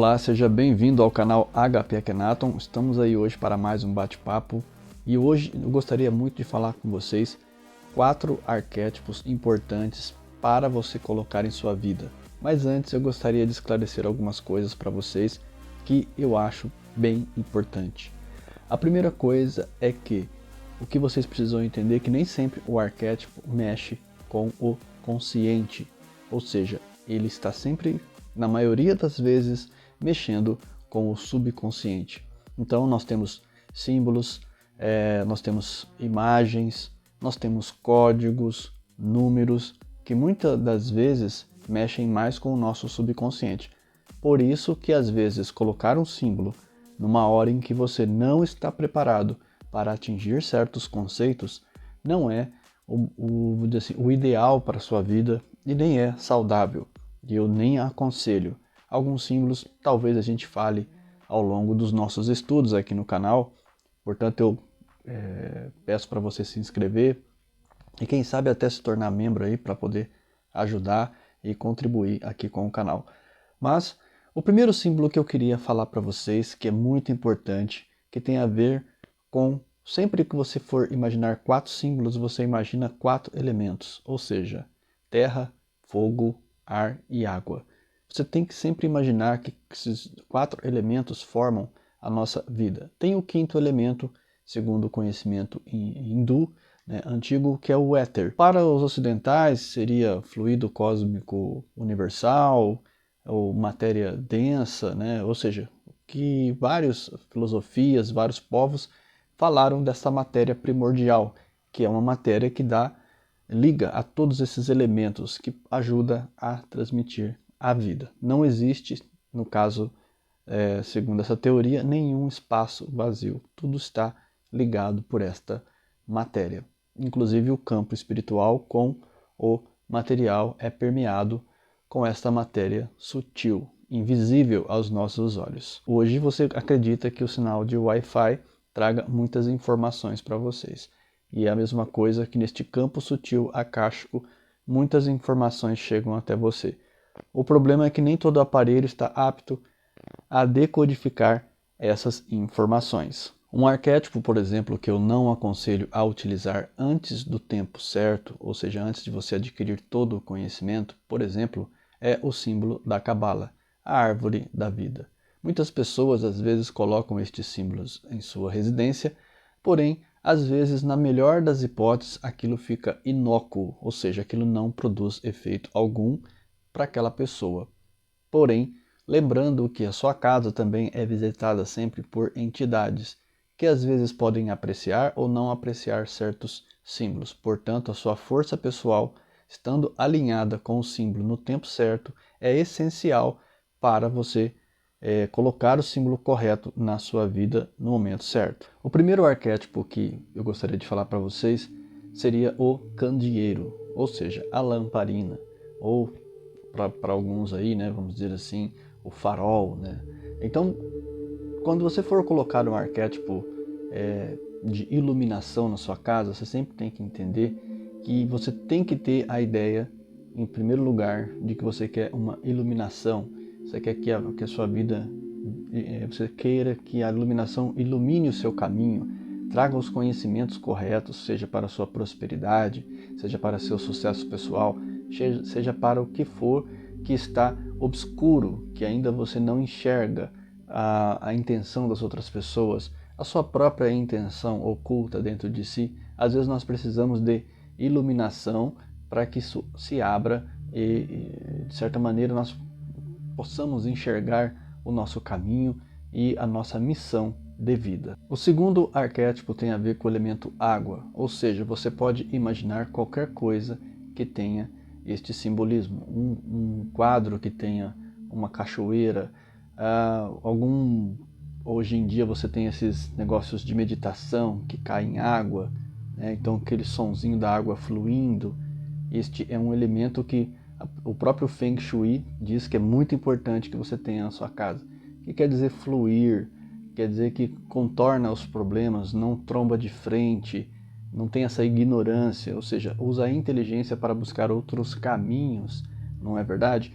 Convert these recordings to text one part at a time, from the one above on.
Olá, seja bem-vindo ao canal HP Akhenaton. Estamos aí hoje para mais um bate-papo e hoje eu gostaria muito de falar com vocês 4 arquétipos importantes para você colocar em sua vida. Mas antes eu gostaria de esclarecer algumas coisas para vocês que eu acho bem importante. A primeira coisa é que o que vocês precisam entender é que nem sempre o arquétipo mexe com o consciente, ou seja, ele está sempre, na maioria das vezes, mexendo com o subconsciente. Então nós temos símbolos, nós temos imagens, nós temos códigos, números, que muitas das vezes mexem mais com o nosso subconsciente. Por isso que às vezes colocar um símbolo numa hora em que você não está preparado para atingir certos conceitos não é o ideal para a sua vida e nem é saudável. E eu nem aconselho. Alguns símbolos talvez a gente fale ao longo dos nossos estudos aqui no canal, portanto eu peço para você se inscrever e quem sabe até se tornar membro aí para poder ajudar e contribuir aqui com o canal. Mas o primeiro símbolo que eu queria falar para vocês, que é muito importante, que tem a ver com, sempre que você for imaginar 4 símbolos, você imagina 4 elementos, ou seja, terra, fogo, ar e água. Você tem que sempre imaginar que esses 4 elementos formam a nossa vida. Tem o 5º elemento, segundo o conhecimento hindu, antigo, que é o éter. Para os ocidentais seria fluido cósmico universal, ou matéria densa, ou seja, que várias filosofias, vários povos falaram dessa matéria primordial, que é uma matéria que liga a todos esses elementos, que ajuda a transmitir a vida. Não existe, no caso, segundo essa teoria, nenhum espaço vazio. Tudo está ligado por esta matéria. Inclusive o campo espiritual com o material é permeado com esta matéria sutil, invisível aos nossos olhos. Hoje você acredita que o sinal de Wi-Fi traga muitas informações para vocês. E é a mesma coisa que neste campo sutil akáshico, muitas informações chegam até você. O problema é que nem todo aparelho está apto a decodificar essas informações. Um arquétipo, por exemplo, que eu não aconselho a utilizar antes do tempo certo, ou seja, antes de você adquirir todo o conhecimento, por exemplo, é o símbolo da Cabala, a árvore da vida. Muitas pessoas às vezes colocam estes símbolos em sua residência, porém, às vezes, na melhor das hipóteses, aquilo fica inócuo, ou seja, aquilo não produz efeito algum para aquela pessoa. Porém, lembrando que a sua casa também é visitada sempre por entidades que às vezes podem apreciar ou não apreciar certos símbolos. Portanto, a sua força pessoal, estando alinhada com o símbolo no tempo certo, é essencial para você colocar o símbolo correto na sua vida no momento certo. O primeiro arquétipo que eu gostaria de falar para vocês seria o candeeiro, ou seja, a lamparina, ou para alguns aí, vamos dizer assim, o farol. Então, quando você for colocar um arquétipo de iluminação na sua casa, você sempre tem que entender que você tem que ter a ideia, em primeiro lugar, de que você quer uma iluminação. Você quer que a sua vida, você queira que a iluminação ilumine o seu caminho, traga os conhecimentos corretos, seja para a sua prosperidade, seja para seu sucesso pessoal, seja para o que for que está obscuro, que ainda você não enxerga a intenção das outras pessoas, a sua própria intenção oculta dentro de si. Às vezes nós precisamos de iluminação para que isso se abra e de certa maneira nós possamos enxergar o nosso caminho e a nossa missão de vida. O segundo arquétipo tem a ver com o elemento água, ou seja, você pode imaginar qualquer coisa que tenha este simbolismo. Um quadro que tenha uma cachoeira, hoje em dia você tem esses negócios de meditação que caem em água, então aquele sonzinho da água fluindo. Este é um elemento que o próprio Feng Shui diz que é muito importante que você tenha na sua casa. O que quer dizer fluir? Quer dizer que contorna os problemas, não tromba de frente, não tem essa ignorância, ou seja, usa a inteligência para buscar outros caminhos, não é verdade?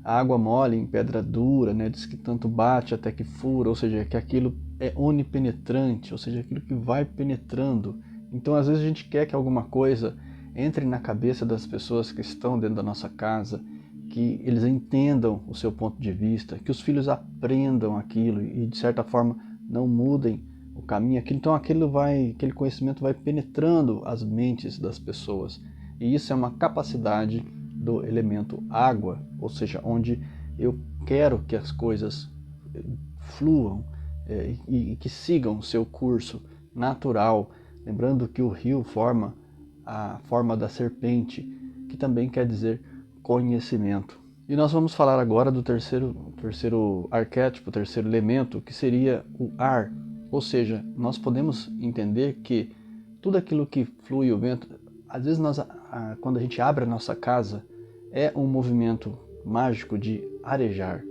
a água mole em pedra dura, né? Diz que tanto bate até que fura, ou seja, que aquilo é onipenetrante, ou seja, aquilo que vai penetrando. Então, às vezes a gente quer que alguma coisa entre na cabeça das pessoas que estão dentro da nossa casa, que eles entendam o seu ponto de vista, que os filhos aprendam aquilo e, de certa forma, não mudem o caminho. Então, aquele conhecimento vai penetrando as mentes das pessoas. E isso é uma capacidade do elemento água, ou seja, onde eu quero que as coisas fluam e que sigam o seu curso natural. Lembrando que o rio forma a forma da serpente, que também quer dizer conhecimento. E nós vamos falar agora do terceiro arquétipo, o terceiro elemento, que seria o ar. Ou seja, nós podemos entender que tudo aquilo que flui o vento, às vezes quando a gente abre a nossa casa, é um movimento mágico de arejar,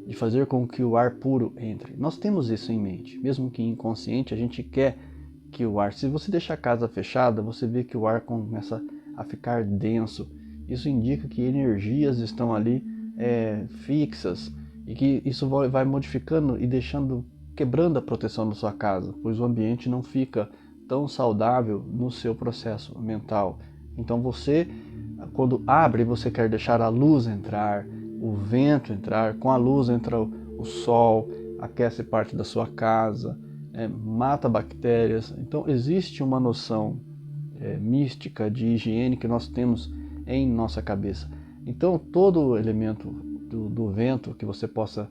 de fazer com que o ar puro entre. Nós temos isso em mente, mesmo que inconsciente, a gente quer que o ar, se você deixar a casa fechada, você vê que o ar começa a ficar denso. Isso indica que energias estão ali fixas e que isso vai modificando e quebrando a proteção da sua casa, pois o ambiente não fica tão saudável no seu processo mental. Então você, quando abre, você quer deixar a luz entrar, o vento entrar, com a luz entra o sol, aquece parte da sua casa, mata bactérias. Então existe uma noção mística de higiene que nós temos em nossa cabeça. Então todo elemento do vento que você possa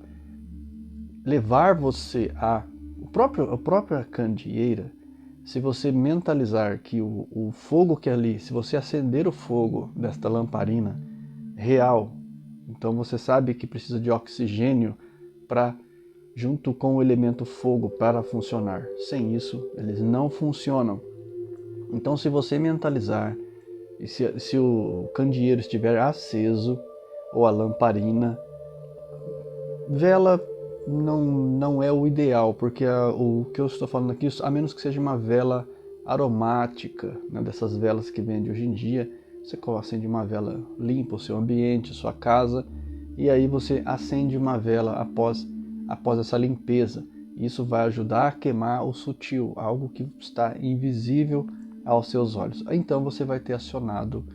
levar você a própria candeeira, se você mentalizar que o fogo que é ali, se você acender o fogo desta lamparina real, então você sabe que precisa de oxigênio para junto com o elemento fogo para funcionar. Sem isso, eles não funcionam. Então, se você mentalizar, e se o candeeiro estiver aceso, ou a lamparina, vela não é o ideal, porque o que eu estou falando aqui, a menos que seja uma vela aromática, né, dessas velas que vende hoje em dia, você acende uma vela, limpa o seu ambiente, sua casa, e aí você acende uma vela após essa limpeza. Isso vai ajudar a queimar o sutil, algo que está invisível aos seus olhos. Então você vai ter acionado.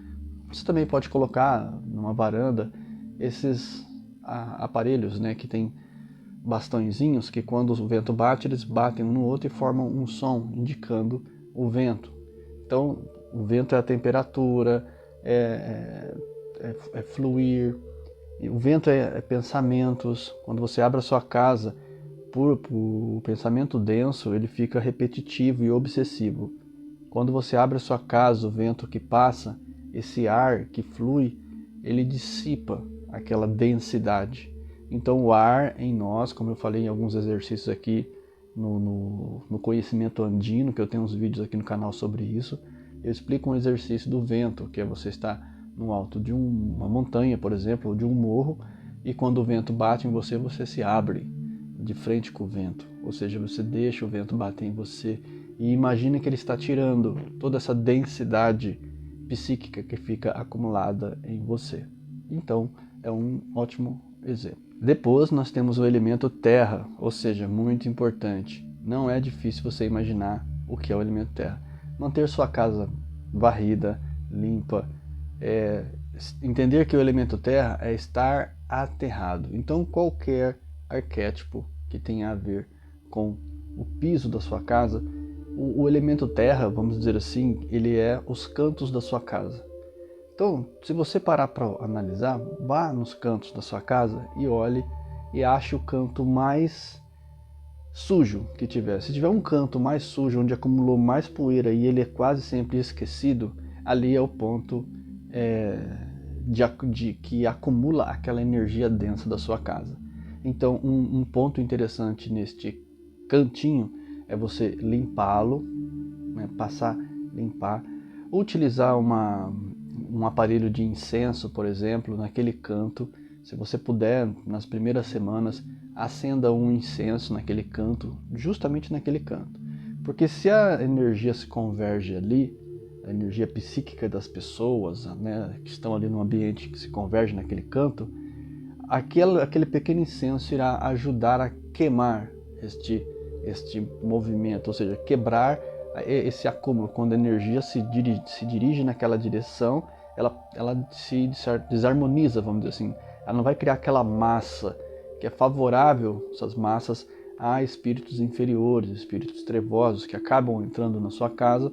Você também pode colocar numa varanda esses aparelhos, né, que tem bastõezinhos que quando o vento bate, eles batem um no outro e formam um som indicando o vento. Então, o vento é a temperatura, é fluir, o vento é pensamentos. Quando você abre a sua casa, por o pensamento denso, ele fica repetitivo e obsessivo. Quando você abre a sua casa, o vento que passa, esse ar que flui, ele dissipa aquela densidade. Então o ar em nós, como eu falei em alguns exercícios aqui no conhecimento andino, que eu tenho uns vídeos aqui no canal sobre isso, eu explico um exercício do vento, que é você estar no alto de uma montanha, por exemplo, ou de um morro, e quando o vento bate em você, você se abre de frente com o vento, ou seja, você deixa o vento bater em você e imagina que ele está tirando toda essa densidade psíquica que fica acumulada em você. Então, é um ótimo exemplo. Depois nós temos o elemento terra, ou seja, muito importante. Não é difícil você imaginar o que é o elemento terra. Manter sua casa varrida, limpa, entender que o elemento terra é estar aterrado. Então qualquer arquétipo que tenha a ver com o piso da sua casa, o elemento terra, vamos dizer assim, ele é os cantos da sua casa. Então, se você parar para analisar, vá nos cantos da sua casa e olhe e ache o canto mais sujo que tiver. Se tiver um canto mais sujo, onde acumulou mais poeira e ele é quase sempre esquecido, ali é o ponto que acumula aquela energia densa da sua casa. Então, um ponto interessante neste cantinho é você limpá-lo, né, limpar, utilizar um aparelho de incenso, por exemplo, naquele canto. Se você puder, nas primeiras semanas, acenda um incenso naquele canto, justamente naquele canto. Porque se a energia se converge ali, a energia psíquica das pessoas, né, que estão ali no ambiente que se converge naquele canto, aquele pequeno incenso irá ajudar a queimar este movimento, ou seja, quebrar esse acúmulo. Quando a energia se dirige naquela direção, ela se desarmoniza, vamos dizer assim. Ela não vai criar aquela massa que é favorável, essas massas, a espíritos inferiores, espíritos trevosos que acabam entrando na sua casa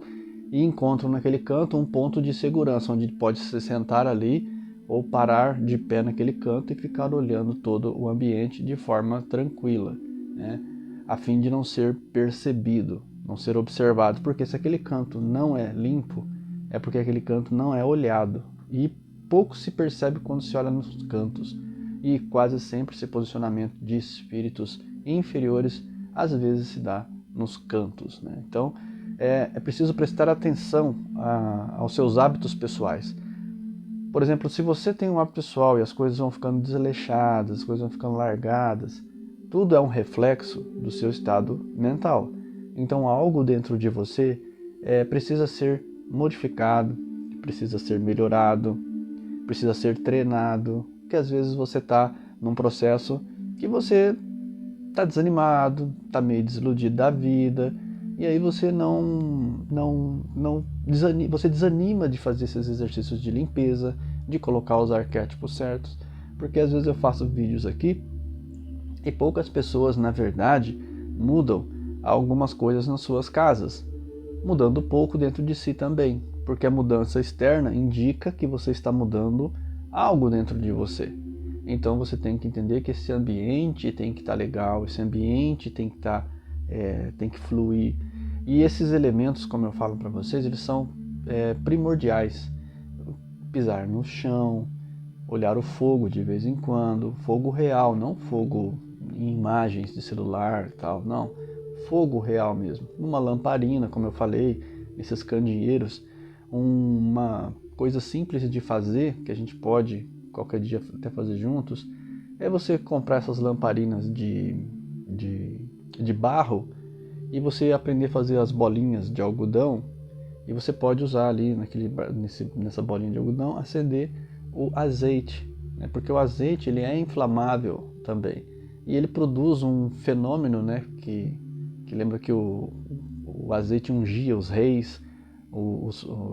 e encontram naquele canto um ponto de segurança, onde pode se sentar ali ou parar de pé naquele canto e ficar olhando todo o ambiente de forma tranquila, né? A fim de não ser percebido, não ser observado, porque se aquele canto não é limpo, é porque aquele canto não é olhado, e pouco se percebe quando se olha nos cantos, e quase sempre esse posicionamento de espíritos inferiores às vezes se dá nos cantos, né? Então é preciso prestar atenção aos seus hábitos pessoais. Por exemplo, se você tem um hábito pessoal e as coisas vão ficando desleixadas, as coisas vão ficando largadas, tudo é um reflexo do seu estado mental. Então algo dentro de você precisa ser modificado, precisa ser melhorado, precisa ser treinado, porque às vezes você está num processo que você está desanimado, está meio desiludido da vida, e aí você você desanima de fazer esses exercícios de limpeza, de colocar os arquétipos certos, porque às vezes eu faço vídeos aqui e poucas pessoas, na verdade, mudam algumas coisas nas suas casas, mudando pouco dentro de si também, porque a mudança externa indica que você está mudando algo dentro de você. Então você tem que entender que esse ambiente tem que estar legal, esse ambiente tem que tem que fluir. E esses elementos, como eu falo para vocês, eles são primordiais. Pisar no chão, olhar o fogo de vez em quando, fogo real, não fogo em imagens de celular e tal, não. Fogo real mesmo. Uma lamparina, como eu falei, esses candeeiros, uma coisa simples de fazer, que a gente pode qualquer dia até fazer juntos, é você comprar essas lamparinas de barro e você aprender a fazer as bolinhas de algodão, e você pode usar ali nessa bolinha de algodão, acender o azeite, né? Porque o azeite ele é inflamável também, e ele produz um fenômeno, né, que lembra que o azeite ungia os reis,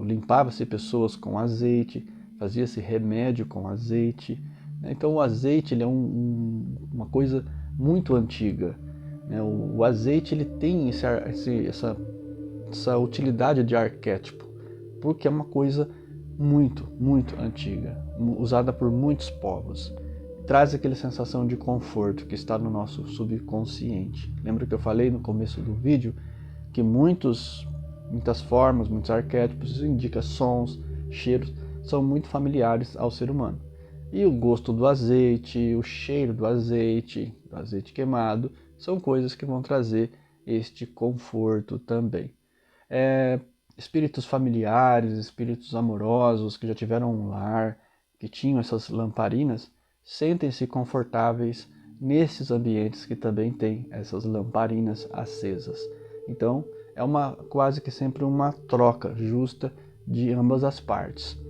limpava-se pessoas com azeite, fazia-se remédio com azeite. Então o azeite ele é uma coisa muito antiga, né? O azeite ele tem essa utilidade de arquétipo, porque é uma coisa muito, muito antiga, usada por muitos povos. Traz aquela sensação de conforto que está no nosso subconsciente. Lembra que eu falei no começo do vídeo que muitas formas, muitos arquétipos, isso indica sons, cheiros, são muito familiares ao ser humano. E o gosto do azeite, o cheiro do azeite queimado, são coisas que vão trazer este conforto também. Espíritos familiares, espíritos amorosos que já tiveram um lar, que tinham essas lamparinas, sentem-se confortáveis nesses ambientes que também têm essas lamparinas acesas. Então, é quase que sempre uma troca justa de ambas as partes.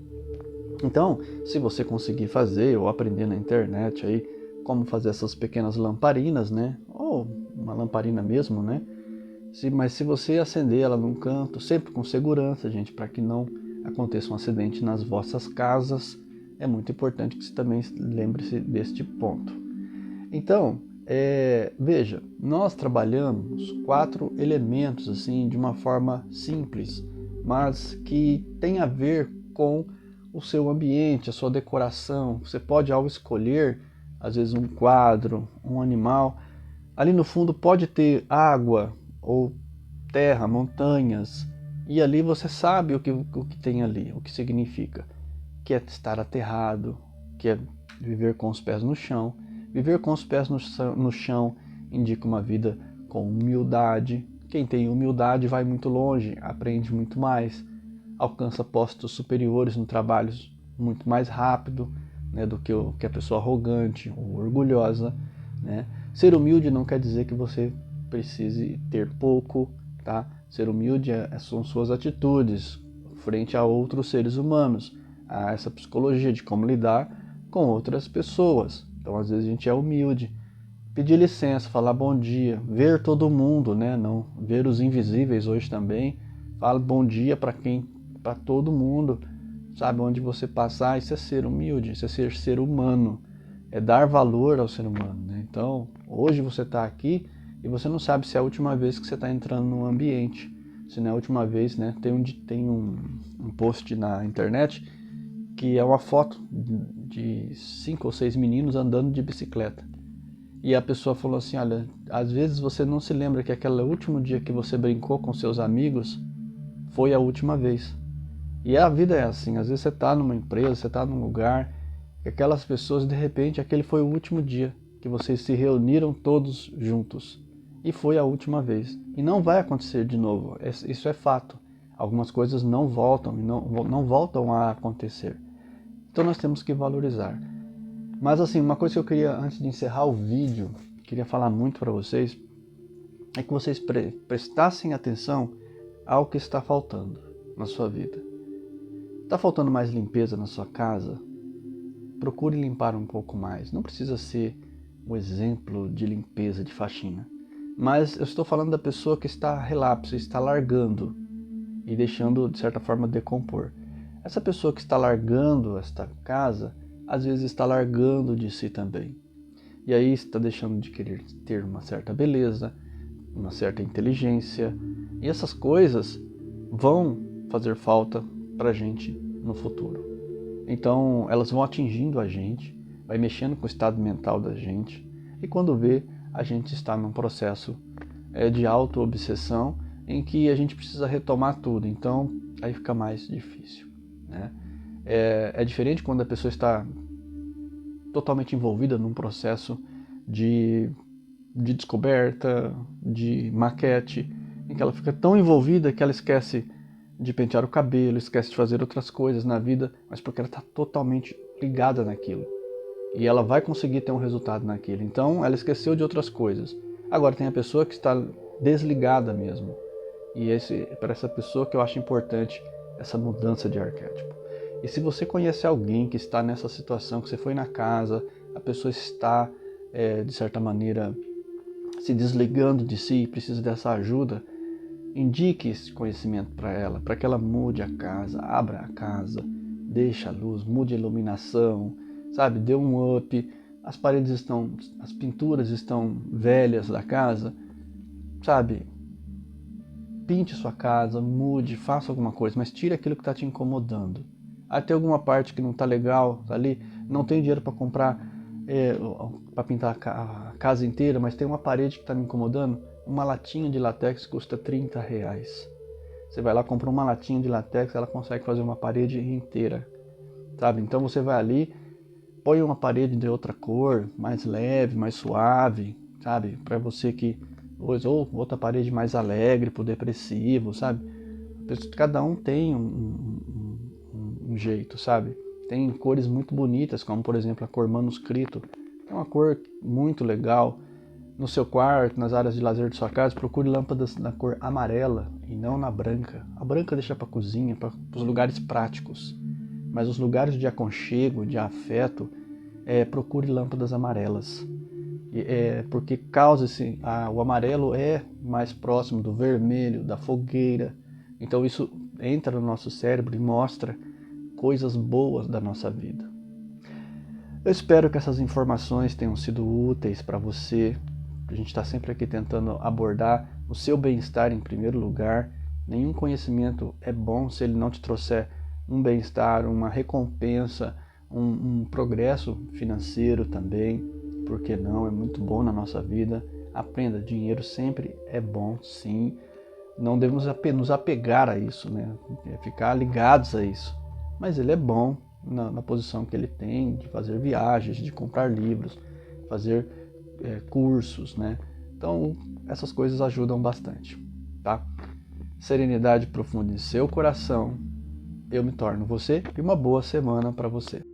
Então, se você conseguir fazer ou aprender na internet aí como fazer essas pequenas lamparinas, né? Ou uma lamparina mesmo, né? Mas se você acender ela num canto, sempre com segurança, gente, para que não aconteça um acidente nas vossas casas, é muito importante que você também lembre-se deste ponto. Então, veja, nós trabalhamos 4 elementos assim de uma forma simples, mas que tem a ver com o seu ambiente, a sua decoração. Você pode, ao escolher, às vezes um quadro, um animal, ali no fundo pode ter água ou terra, montanhas, e ali você sabe o que tem ali, o que significa, que é estar aterrado, que é viver com os pés no chão. Viver com os pés no chão indica uma vida com humildade. Quem tem humildade vai muito longe, aprende muito mais, alcança postos superiores no trabalho muito mais rápido, né, do que a pessoa arrogante ou orgulhosa, né? Ser humilde não quer dizer que você precise ter pouco, tá? Ser humilde são suas atitudes frente a outros seres humanos, a essa psicologia de como lidar com outras pessoas, Então, às vezes a gente é humilde, pedir licença, falar bom dia, ver todo mundo, né? Não ver os invisíveis hoje também. Fala bom dia para todo mundo, sabe? Onde você passar, isso é ser humilde, isso é ser humano, é dar valor ao ser humano, né? Então, hoje você está aqui e você não sabe se é a última vez que você está entrando num ambiente, se não é a última vez, né? Tem um post na internet que é uma foto de 5 ou 6 meninos andando de bicicleta. E a pessoa falou assim, olha, às vezes você não se lembra que aquele último dia que você brincou com seus amigos foi a última vez. E a vida é assim, às vezes você está numa empresa, você está num lugar, e aquelas pessoas, de repente, aquele foi o último dia que vocês se reuniram todos juntos. E foi a última vez. E não vai acontecer de novo, isso é fato. Algumas coisas não voltam e não voltam a acontecer. Então nós temos que valorizar. Mas assim, uma coisa que eu queria, antes de encerrar o vídeo, queria falar muito para vocês, é que vocês prestassem atenção ao que está faltando na sua vida. Está faltando mais limpeza na sua casa? Procure limpar um pouco mais. Não precisa ser um exemplo de limpeza, de faxina. Mas eu estou falando da pessoa que está relapso, está largando e deixando, de certa forma, decompor. Essa pessoa que está largando esta casa, às vezes está largando de si também. E aí está deixando de querer ter uma certa beleza, uma certa inteligência. E essas coisas vão fazer falta para a gente no futuro. Então elas vão atingindo a gente, vai mexendo com o estado mental da gente. E quando vê, a gente está num processo de auto-obsessão em que a gente precisa retomar tudo. Então aí fica mais difícil, né? É diferente quando a pessoa está totalmente envolvida num processo de descoberta, de maquete, em que ela fica tão envolvida que ela esquece de pentear o cabelo, esquece de fazer outras coisas na vida, mas porque ela está totalmente ligada naquilo. E ela vai conseguir ter um resultado naquilo. Então ela esqueceu de outras coisas. Agora tem a pessoa que está desligada mesmo. E para essa pessoa que eu acho importante essa mudança de arquétipo. E se você conhece alguém que está nessa situação, que você foi na casa, a pessoa está, de certa maneira, se desligando de si e precisa dessa ajuda, indique esse conhecimento para que ela mude a casa, abra a casa, deixe a luz, mude a iluminação, sabe? Dê um up, as pinturas estão velhas da casa, sabe? Pinte sua casa, mude, faça alguma coisa, mas tire aquilo que está te incomodando. Tem alguma parte que não está legal ali, não tem dinheiro para comprar, para pintar a casa inteira, mas tem uma parede que está me incomodando, uma latinha de látex custa R$30. Você vai lá, compra uma latinha de látex, ela consegue fazer uma parede inteira, sabe? Então você vai ali, põe uma parede de outra cor, mais leve, mais suave, sabe? Para você que... Ou outra parede mais alegre, pro depressivo, sabe? Cada um tem um jeito, sabe? Tem cores muito bonitas, como por exemplo a cor manuscrito, é uma cor muito legal. No seu quarto, nas áreas de lazer de sua casa, procure lâmpadas na cor amarela e não na branca. A branca deixa para a cozinha, para os lugares práticos. Mas os lugares de aconchego, de afeto, procure lâmpadas amarelas. Porque o amarelo é mais próximo do vermelho, da fogueira. Então isso entra no nosso cérebro e mostra coisas boas da nossa vida. Eu espero que essas informações tenham sido úteis para você. A gente está sempre aqui tentando abordar o seu bem-estar em primeiro lugar. Nenhum conhecimento é bom se ele não te trouxer um bem-estar, uma recompensa, um progresso financeiro também. Por que não? É muito bom na nossa vida. Aprenda, dinheiro sempre é bom, sim. Não devemos nos apegar a isso, né? Ficar ligados a isso. Mas ele é bom na posição que ele tem de fazer viagens, de comprar livros, fazer cursos, né? Então, essas coisas ajudam bastante, tá? Serenidade profunda em seu coração. Eu me torno você e uma boa semana para você.